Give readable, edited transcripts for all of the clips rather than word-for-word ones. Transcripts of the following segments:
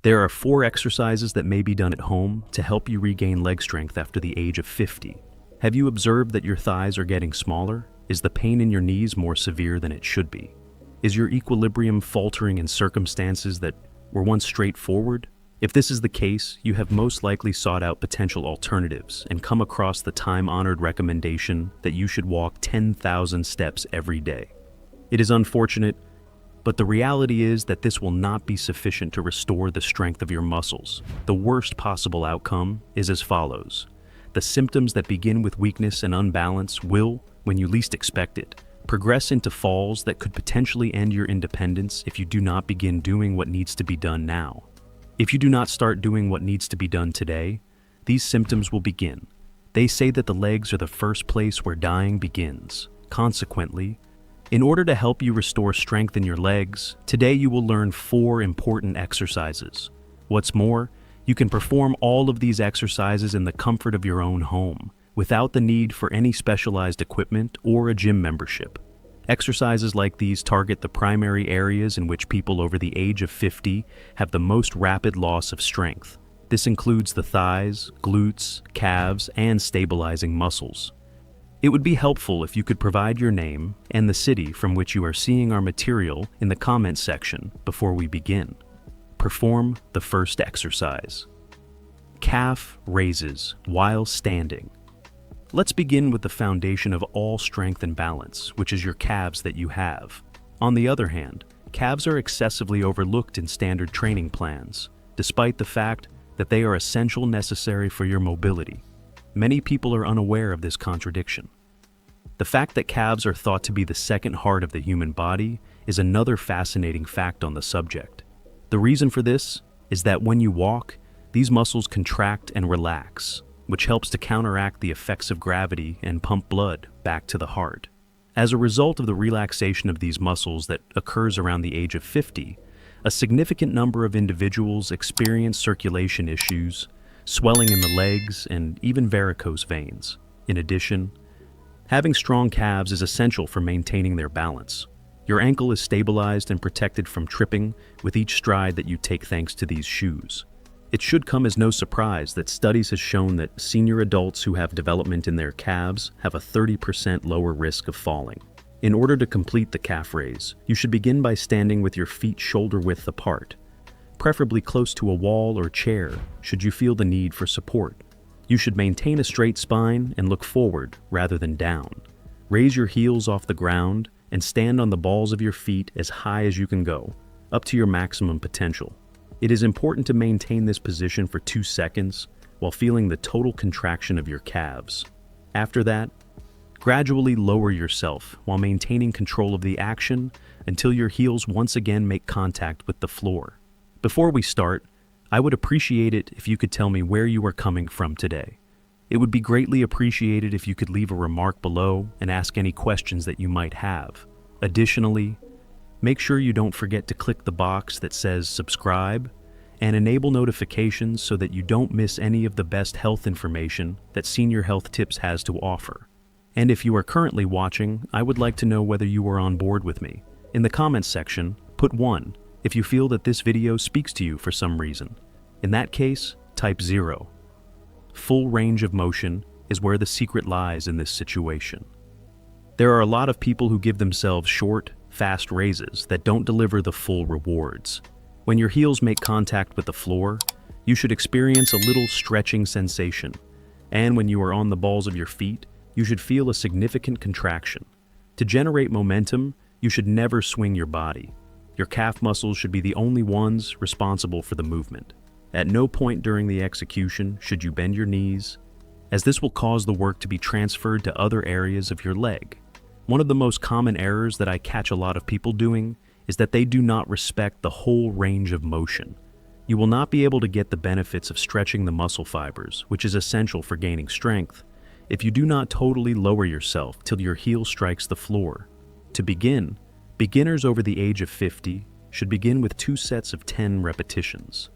There are 4 exercises that may be done at home to help you regain leg strength after the age of 50. Have you observed that your thighs are getting smaller? Is the pain in your knees more severe than it should be? Is your equilibrium faltering in circumstances that were once straightforward? If this is the case, you have most likely sought out potential alternatives and come across the time-honored recommendation that you should walk 10,000 steps every day. It is unfortunate, but the reality is that this will not be sufficient to restore the strength of your muscles. The worst possible outcome is as follows. The symptoms that begin with weakness and unbalance will, when you least expect it, progress into falls that could potentially end your independence if you do not begin doing what needs to be done now. If you do not start doing what needs to be done today, these symptoms will begin. They say that the legs are the first place where dying begins. Consequently, in order to help you restore strength in your legs, today you will learn 4 important exercises. What's more, you can perform all of these exercises in the comfort of your own home, without the need for any specialized equipment or a gym membership. Exercises like these target the primary areas in which people over the age of 50 have the most rapid loss of strength. This includes the thighs, glutes, calves, and stabilizing muscles. It would be helpful if you could provide your name and the city from which you are seeing our material in the comments section before we begin. Perform the first exercise. Calf raises while standing. Let's begin with the foundation of all strength and balance, which is your calves that you have. On the other hand, calves are excessively overlooked in standard training plans, despite the fact that they are essential necessary for your mobility. Many people are unaware of this contradiction. The fact that calves are thought to be the second heart of the human body is another fascinating fact on the subject. The reason for this is that when you walk, these muscles contract and relax, which helps to counteract the effects of gravity and pump blood back to the heart. As a result of the relaxation of these muscles that occurs around the age of 50, a significant number of individuals experience circulation issues, swelling in the legs, and even varicose veins. In addition, having strong calves is essential for maintaining their balance. Your ankle is stabilized and protected from tripping with each stride that you take thanks to these shoes. It should come as no surprise that studies have shown that senior adults who have development in their calves have a 30% lower risk of falling. In order to complete the calf raise, you should begin by standing with your feet shoulder width apart, preferably close to a wall or chair should you feel the need for support. You should maintain a straight spine and look forward rather than down. Raise your heels off the ground and stand on the balls of your feet as high as you can go, up to your maximum potential. It is important to maintain this position for 2 seconds while feeling the total contraction of your calves. After that, gradually lower yourself while maintaining control of the action until your heels once again make contact with the floor. Before we start, I would appreciate it if you could tell me where you are coming from today. It would be greatly appreciated if you could leave a remark below and ask any questions that you might have. Additionally, make sure you don't forget to click the box that says subscribe and enable notifications so that you don't miss any of the best health information that Senior Health Tips has to offer. And if you are currently watching, I would like to know whether you are on board with me. In the comments section, put 1 if you feel that this video speaks to you for some reason. In that case, type 0. Full range of motion is where the secret lies in this situation. There are a lot of people who give themselves short, fast raises that don't deliver the full rewards. When your heels make contact with the floor, you should experience a little stretching sensation, and when you are on the balls of your feet, you should feel a significant contraction. To generate momentum, you should never swing your body. Your calf muscles should be the only ones responsible for the movement. At no point during the execution should you bend your knees, as this will cause the work to be transferred to other areas of your leg. One of the most common errors that I catch a lot of people doing is that they do not respect the whole range of motion. You will not be able to get the benefits of stretching the muscle fibers, which is essential for gaining strength, if you do not totally lower yourself till your heel strikes the floor. To begin, beginners over the age of 50 should begin with 2 sets of 10 repetitions,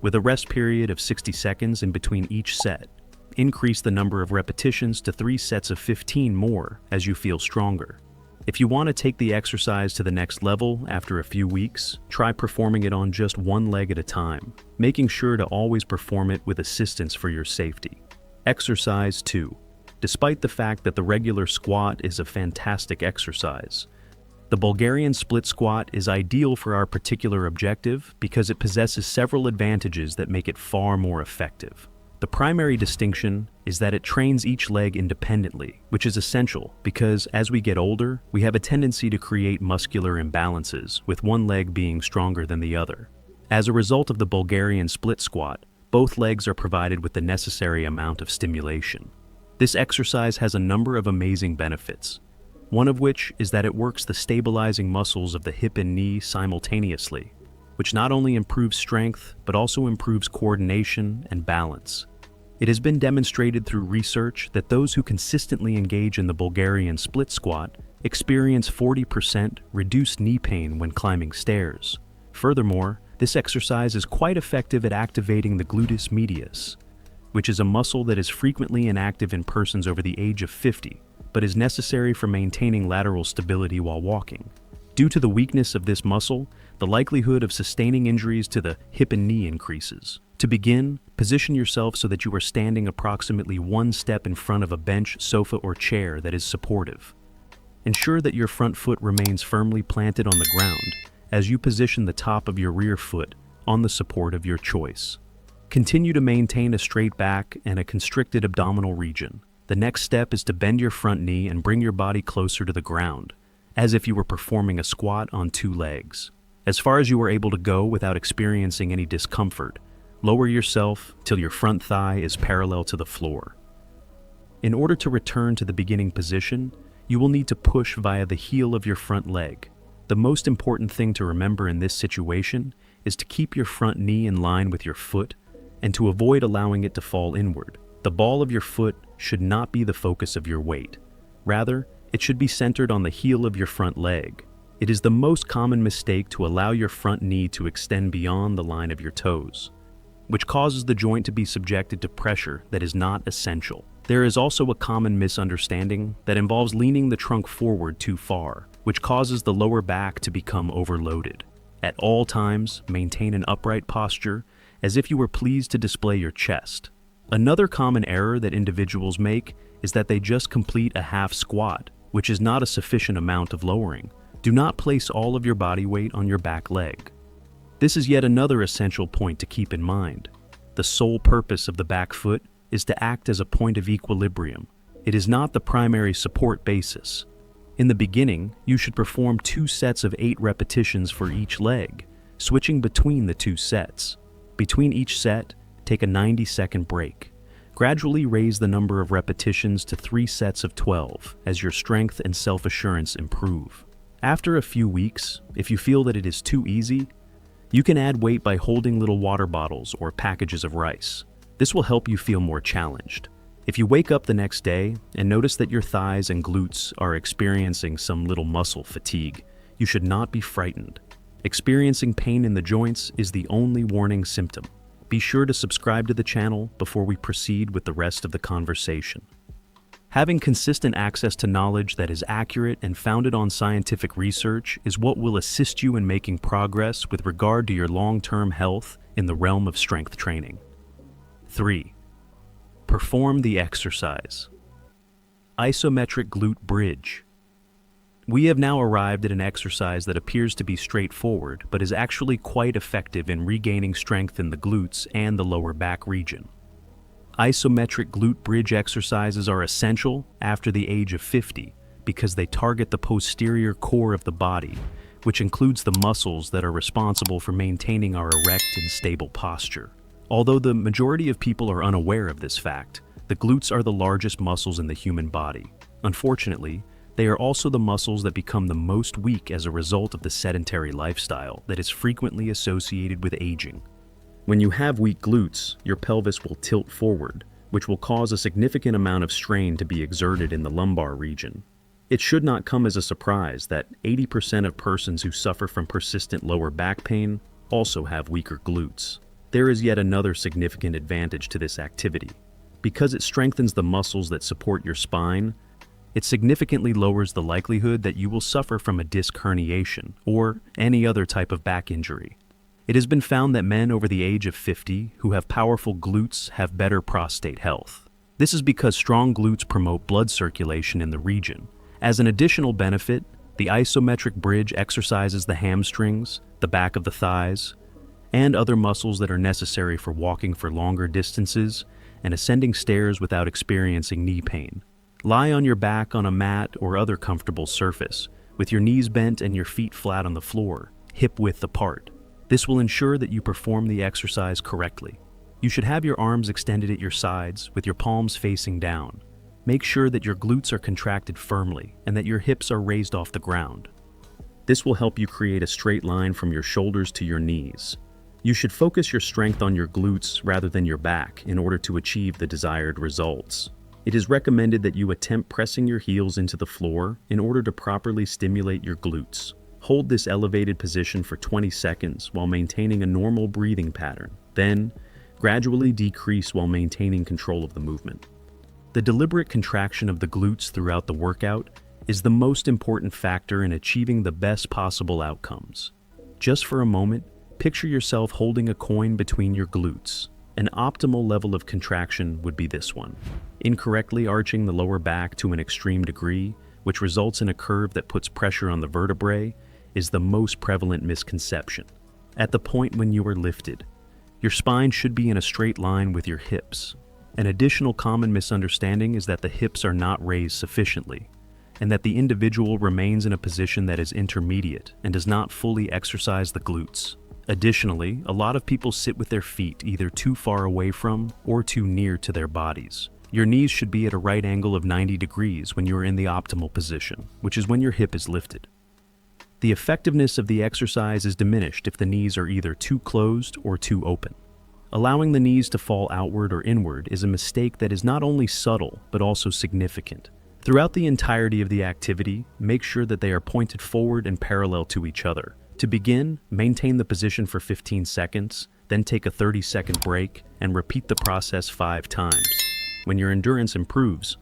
with a rest period of 60 seconds in between each set. Increase the number of repetitions to 3 sets of 15 more as you feel stronger. If you want to take the exercise to the next level after a few weeks, try performing it on just one leg at a time. making sure to always perform it with assistance for your safety. Exercise 2. Despite the fact that the regular squat is a fantastic exercise, the Bulgarian split squat is ideal for our particular objective because it possesses several advantages that make it far more effective. The primary distinction is that it trains each leg independently, which is essential because as we get older, we have a tendency to create muscular imbalances, with one leg being stronger than the other. As a result of the Bulgarian split squat, both legs are provided with the necessary amount of stimulation. This exercise has a number of amazing benefits, one of which is that it works the stabilizing muscles of the hip and knee simultaneously, which not only improves strength, but also improves coordination and balance. It has been demonstrated through research that those who consistently engage in the Bulgarian split squat experience 40% reduced knee pain when climbing stairs. Furthermore, this exercise is quite effective at activating the gluteus medius, which is a muscle that is frequently inactive in persons over the age of 50, but is necessary for maintaining lateral stability while walking. Due to the weakness of this muscle, the likelihood of sustaining injuries to the hip and knee increases. To begin, position yourself so that you are standing approximately one step in front of a bench, sofa, or chair that is supportive. Ensure that your front foot remains firmly planted on the ground as you position the top of your rear foot on the support of your choice. Continue to maintain a straight back and a constricted abdominal region. The next step is to bend your front knee and bring your body closer to the ground, as if you were performing a squat on two legs. As far as you are able to go without experiencing any discomfort, lower yourself till your front thigh is parallel to the floor. In order to return to the beginning position, you will need to push via the heel of your front leg. The most important thing to remember in this situation is to keep your front knee in line with your foot and to avoid allowing it to fall inward. The ball of your foot should not be the focus of your weight. Rather, it should be centered on the heel of your front leg. It is the most common mistake to allow your front knee to extend beyond the line of your toes, which causes the joint to be subjected to pressure that is not essential. There is also a common misunderstanding that involves leaning the trunk forward too far, which causes the lower back to become overloaded. At all times, maintain an upright posture as if you were pleased to display your chest. Another common error that individuals make is that they just complete a half squat, which is not a sufficient amount of lowering. Do not place all of your body weight on your back leg. This is yet another essential point to keep in mind. The sole purpose of the back foot is to act as a point of equilibrium. It is not the primary support basis. In the beginning, you should perform 2 sets of 8 repetitions for each leg, switching between the 2 sets. Between each set, take a 90-second break. Gradually raise the number of repetitions to 3 sets of 12 as your strength and self-assurance improve. After a few weeks, if you feel that it is too easy, you can add weight by holding little water bottles or packages of rice. This will help you feel more challenged. If you wake up the next day and notice that your thighs and glutes are experiencing some little muscle fatigue, you should not be frightened. Experiencing pain in the joints is the only warning symptom. Be sure to subscribe to the channel before we proceed with the rest of the conversation. Having consistent access to knowledge that is accurate and founded on scientific research is what will assist you in making progress with regard to your long-term health in the realm of strength training. 3. Perform the exercise. Isometric glute bridge. We have now arrived at an exercise that appears to be straightforward, but is actually quite effective in regaining strength in the glutes and the lower back region. Isometric glute bridge exercises are essential after the age of 50 because they target the posterior core of the body, which includes the muscles that are responsible for maintaining our erect and stable posture. Although the majority of people are unaware of this fact, the glutes are the largest muscles in the human body. Unfortunately, they are also the muscles that become the most weak as a result of the sedentary lifestyle that is frequently associated with aging. When you have weak glutes, your pelvis will tilt forward, which will cause a significant amount of strain to be exerted in the lumbar region. It should not come as a surprise that 80% of persons who suffer from persistent lower back pain also have weaker glutes. There is yet another significant advantage to this activity. Because it strengthens the muscles that support your spine, it significantly lowers the likelihood that you will suffer from a disc herniation or any other type of back injury. It has been found that men over the age of 50 who have powerful glutes have better prostate health. This is because strong glutes promote blood circulation in the region. As an additional benefit, the isometric bridge exercises the hamstrings, the back of the thighs, and other muscles that are necessary for walking for longer distances and ascending stairs without experiencing knee pain. Lie on your back on a mat or other comfortable surface, with your knees bent and your feet flat on the floor, hip-width apart. This will ensure that you perform the exercise correctly. You should have your arms extended at your sides with your palms facing down. Make sure that your glutes are contracted firmly and that your hips are raised off the ground. This will help you create a straight line from your shoulders to your knees. You should focus your strength on your glutes rather than your back in order to achieve the desired results. It is recommended that you attempt pressing your heels into the floor in order to properly stimulate your glutes. Hold this elevated position for 20 seconds while maintaining a normal breathing pattern. Then, gradually decrease while maintaining control of the movement. The deliberate contraction of the glutes throughout the workout is the most important factor in achieving the best possible outcomes. Just for a moment, picture yourself holding a coin between your glutes. An optimal level of contraction would be this one. Incorrectly arching the lower back to an extreme degree, which results in a curve that puts pressure on the vertebrae, is the most prevalent misconception. At the point when you are lifted, your spine should be in a straight line with your hips. An additional common misunderstanding is that the hips are not raised sufficiently, and that the individual remains in a position that is intermediate and does not fully exercise the glutes. Additionally, a lot of people sit with their feet either too far away from or too near to their bodies. Your knees should be at a right angle of 90 degrees when you are in the optimal position, which is when your hip is lifted. The effectiveness of the exercise is diminished if the knees are either too closed or too open. Allowing the knees to fall outward or inward is a mistake that is not only subtle, but also significant. Throughout the entirety of the activity, make sure that they are pointed forward and parallel to each other. To begin, maintain the position for 15 seconds, then take a 30-second break and repeat the process 5 times. When your endurance improves,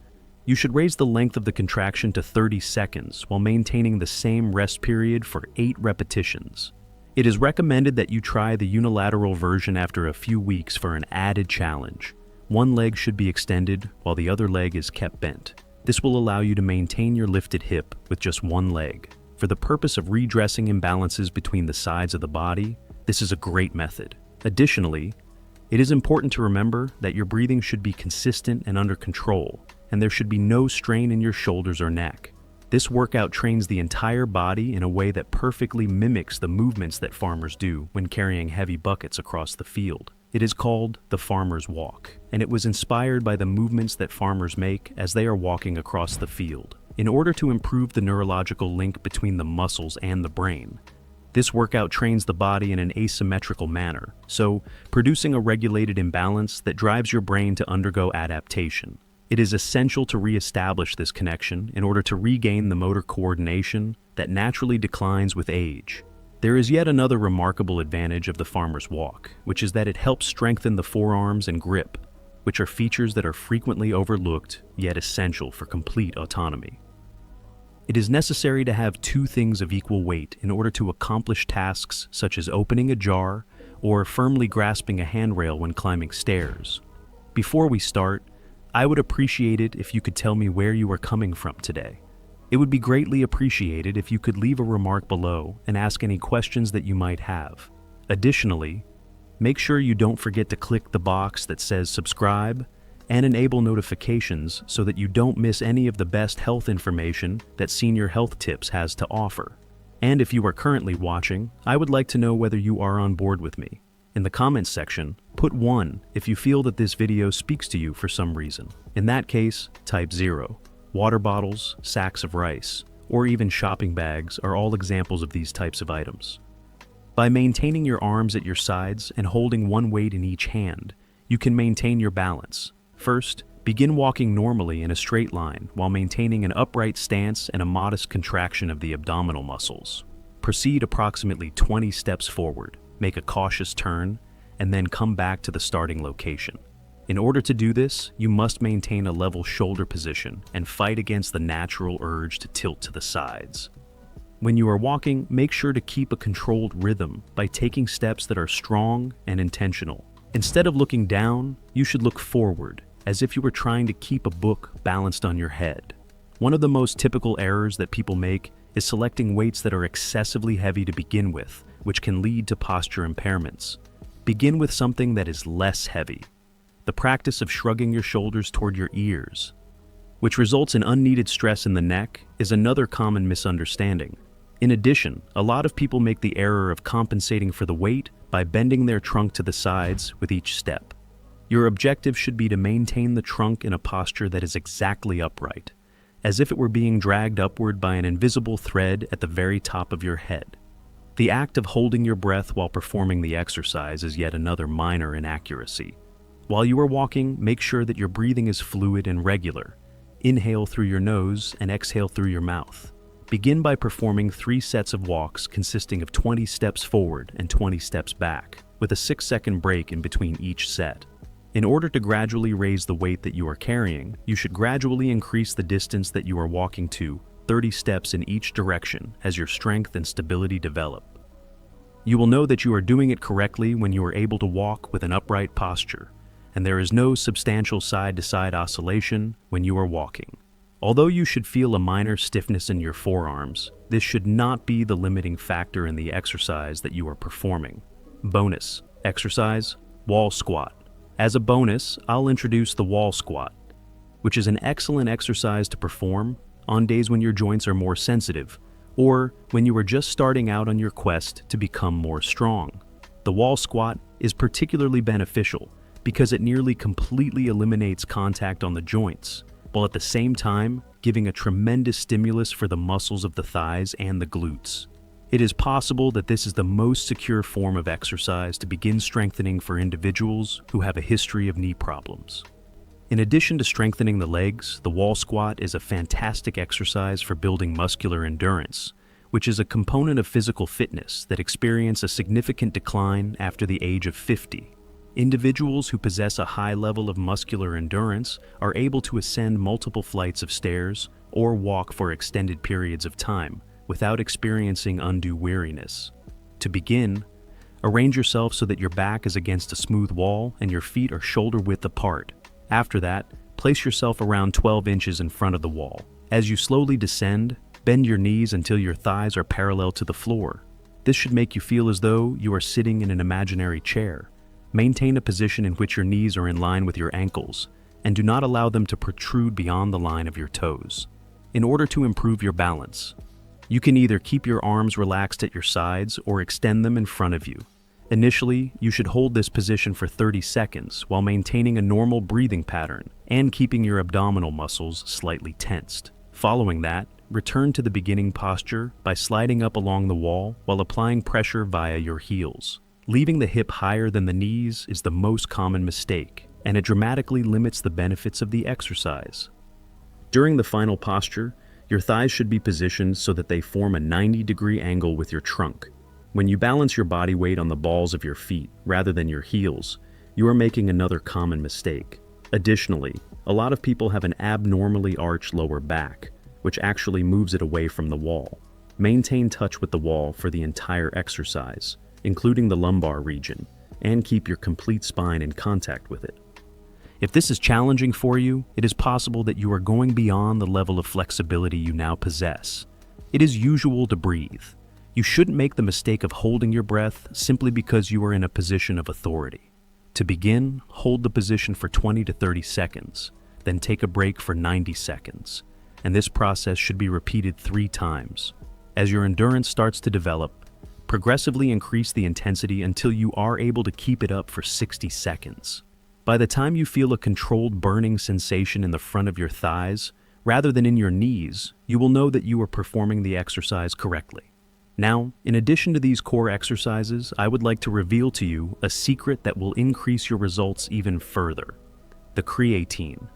you should raise the length of the contraction to 30 seconds while maintaining the same rest period for 8 repetitions. It is recommended that you try the unilateral version after a few weeks for an added challenge. One leg should be extended while the other leg is kept bent. This will allow you to maintain your lifted hip with just one leg. For the purpose of redressing imbalances between the sides of the body, this is a great method. Additionally, it is important to remember that your breathing should be consistent and under control, and there should be no strain in your shoulders or neck. This workout trains the entire body in a way that perfectly mimics the movements that farmers do when carrying heavy buckets across the field. It is called the farmer's walk, and it was inspired by the movements that farmers make as they are walking across the field. In order to improve the neurological link between the muscles and the brain, this workout trains the body in an asymmetrical manner, so producing a regulated imbalance that drives your brain to undergo adaptation. It is essential to re-establish this connection in order to regain the motor coordination that naturally declines with age. There is yet another remarkable advantage of the farmer's walk, which is that it helps strengthen the forearms and grip, which are features that are frequently overlooked yet essential for complete autonomy. It is necessary to have 2 things of equal weight in order to accomplish tasks such as opening a jar or firmly grasping a handrail when climbing stairs. Before we start, I would appreciate it if you could tell me where you are coming from today. It would be greatly appreciated if you could leave a remark below and ask any questions that you might have. Additionally, make sure you don't forget to click the box that says subscribe and enable notifications so that you don't miss any of the best health information that Senior Health Tips has to offer. And if you are currently watching, I would like to know whether you are on board with me. In the comments section, put 1 if you feel that this video speaks to you for some reason. In that case, type 0. Water bottles, sacks of rice, or even shopping bags are all examples of these types of items. By maintaining your arms at your sides and holding one weight in each hand, you can maintain your balance. First, begin walking normally in a straight line while maintaining an upright stance and a modest contraction of the abdominal muscles. Proceed approximately 20 steps forward, make a cautious turn, and then come back to the starting location. In order to do this, you must maintain a level shoulder position and fight against the natural urge to tilt to the sides. When you are walking, make sure to keep a controlled rhythm by taking steps that are strong and intentional. Instead of looking down, you should look forward, as if you were trying to keep a book balanced on your head. One of the most typical errors that people make is selecting weights that are excessively heavy to begin with, which can lead to posture impairments. Begin with something that is less heavy. The practice of shrugging your shoulders toward your ears, which results in unneeded stress in the neck, is another common misunderstanding. In addition, a lot of people make the error of compensating for the weight by bending their trunk to the sides with each step. Your objective should be to maintain the trunk in a posture that is exactly upright, as if it were being dragged upward by an invisible thread at the very top of your head. The act of holding your breath while performing the exercise is yet another minor inaccuracy. While you are walking, make sure that your breathing is fluid and regular. Inhale through your nose and exhale through your mouth. Begin by performing 3 sets of walks consisting of 20 steps forward and 20 steps back, with a 6-second break in between each set. In order to gradually raise the weight that you are carrying, you should gradually increase the distance that you are walking to 30 steps in each direction as your strength and stability develop. You will know that you are doing it correctly when you are able to walk with an upright posture, and there is no substantial side-to-side oscillation when you are walking. Although you should feel a minor stiffness in your forearms, this should not be the limiting factor in the exercise that you are performing. Bonus exercise: wall squat. As a bonus, I'll introduce the wall squat, which is an excellent exercise to perform on days when your joints are more sensitive, or when you are just starting out on your quest to become more strong. The wall squat is particularly beneficial because it nearly completely eliminates contact on the joints, while at the same time giving a tremendous stimulus for the muscles of the thighs and the glutes. It is possible that this is the most secure form of exercise to begin strengthening for individuals who have a history of knee problems. In addition to strengthening the legs, the wall squat is a fantastic exercise for building muscular endurance, which is a component of physical fitness that experience a significant decline after the age of 50. Individuals who possess a high level of muscular endurance are able to ascend multiple flights of stairs or walk for extended periods of time without experiencing undue weariness. To begin, arrange yourself so that your back is against a smooth wall and your feet are shoulder width apart. After that, place yourself around 12 inches in front of the wall. As you slowly descend, bend your knees until your thighs are parallel to the floor. This should make you feel as though you are sitting in an imaginary chair. Maintain a position in which your knees are in line with your ankles, and do not allow them to protrude beyond the line of your toes. In order to improve your balance, you can either keep your arms relaxed at your sides or extend them in front of you. Initially, you should hold this position for 30 seconds while maintaining a normal breathing pattern and keeping your abdominal muscles slightly tensed. Following that, return to the beginning posture by sliding up along the wall while applying pressure via your heels. Leaving the hip higher than the knees is the most common mistake, and it dramatically limits the benefits of the exercise. During the final posture, your thighs should be positioned so that they form a 90-degree angle with your trunk. When you balance your body weight on the balls of your feet rather than your heels, you are making another common mistake. Additionally, a lot of people have an abnormally arched lower back, which actually moves it away from the wall. Maintain touch with the wall for the entire exercise, including the lumbar region, and keep your complete spine in contact with it. If this is challenging for you, it is possible that you are going beyond the level of flexibility you now possess. It is usual to breathe. You shouldn't make the mistake of holding your breath simply because you are in a position of authority. To begin, hold the position for 20 to 30 seconds, then take a break for 90 seconds, and this process should be repeated 3 times. As your endurance starts to develop, progressively increase the intensity until you are able to keep it up for 60 seconds. By the time you feel a controlled burning sensation in the front of your thighs, rather than in your knees, you will know that you are performing the exercise correctly. Now, in addition to these core exercises, I would like to reveal to you a secret that will increase your results even further: the creatine.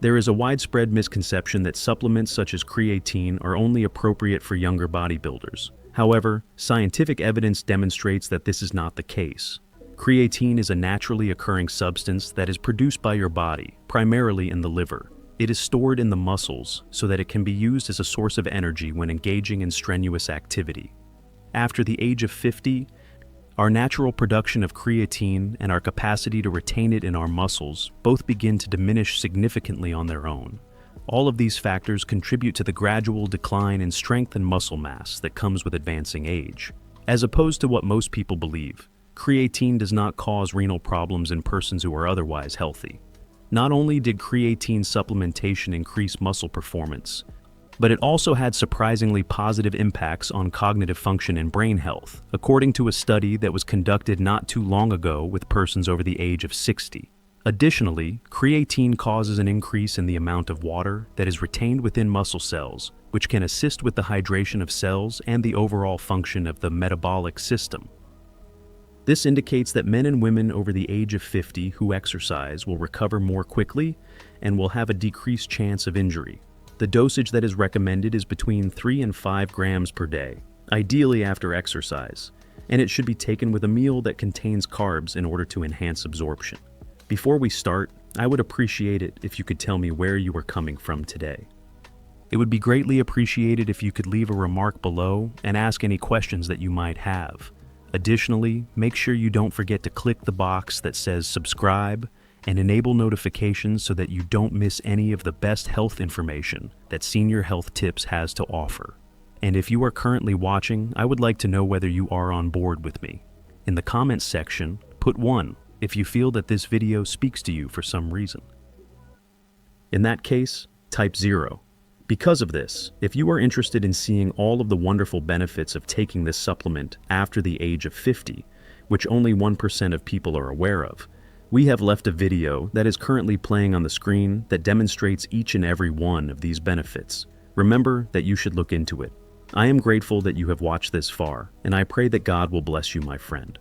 There is a widespread misconception that supplements such as creatine are only appropriate for younger bodybuilders. However, scientific evidence demonstrates that this is not the case. Creatine is a naturally occurring substance that is produced by your body, primarily in the liver. It is stored in the muscles so that it can be used as a source of energy when engaging in strenuous activity. After the age of 50, our natural production of creatine and our capacity to retain it in our muscles both begin to diminish significantly on their own. All of these factors contribute to the gradual decline in strength and muscle mass that comes with advancing age. As opposed to what most people believe, creatine does not cause renal problems in persons who are otherwise healthy. Not only did creatine supplementation increase muscle performance, but it also had surprisingly positive impacts on cognitive function and brain health, according to a study that was conducted not too long ago with persons over the age of 60. Additionally, creatine causes an increase in the amount of water that is retained within muscle cells, which can assist with the hydration of cells and the overall function of the metabolic system. This indicates that men and women over the age of 50 who exercise will recover more quickly and will have a decreased chance of injury. The dosage that is recommended is between 3 and 5 grams per day, ideally after exercise, and it should be taken with a meal that contains carbs in order to enhance absorption. Before we start, I would appreciate it if you could tell me where you are coming from today. It would be greatly appreciated if you could leave a remark below and ask any questions that you might have. Additionally, make sure you don't forget to click the box that says subscribe and enable notifications so that you don't miss any of the best health information that Senior Health Tips has to offer. And if you are currently watching, I would like to know whether you are on board with me. In the comments section, put 1 if you feel that this video speaks to you for some reason. In that case, type 0. Because of this, if you are interested in seeing all of the wonderful benefits of taking this supplement after the age of 50, which only 1% of people are aware of, we have left a video that is currently playing on the screen that demonstrates each and every one of these benefits. Remember that you should look into it. I am grateful that you have watched this far, and I pray that God will bless you, my friend.